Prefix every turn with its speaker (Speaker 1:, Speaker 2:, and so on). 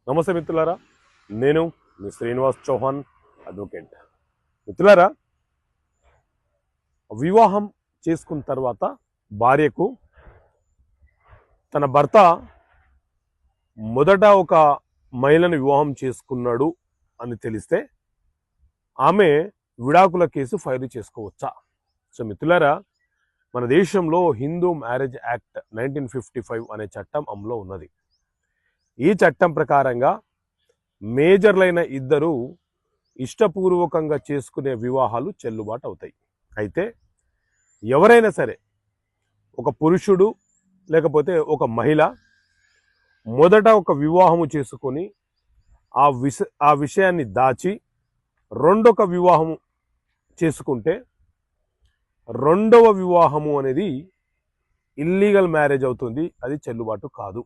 Speaker 1: నమస్తే మిత్రులారా, నేను మీ శ్రీనివాస్ చౌహాన్ అడ్వకేట్. మిత్రులారా, వివాహం చేసుకున్న తర్వాత భార్యకు తన భర్త మొదట ఒక మహిళను వివాహం చేసుకున్నాడు అని తెలిస్తే ఆమె విడాకుల కేసు ఫైల్ చేసుకోవచ్చా? సో మిత్రులారా, మన దేశంలో హిందూ మ్యారేజ్ యాక్ట్ 1955 అనే చట్టం అమల్లో ఉన్నది. ఈ చట్టం ప్రకారంగా మేజర్లైన ఇద్దరు ఇష్టపూర్వకంగా చేసుకునే వివాహాలు చెల్లుబాటు అవుతాయి. అయితే ఎవరైనా సరే, ఒక పురుషుడు లేకపోతే ఒక మహిళ మొదట ఒక వివాహము చేసుకొని ఆ విషయాన్ని దాచి రెండొక వివాహము చేసుకుంటే రెండవ వివాహము అనేది ఇల్లీగల్ మ్యారేజ్ అవుతుంది. అది చెల్లుబాటు కాదు.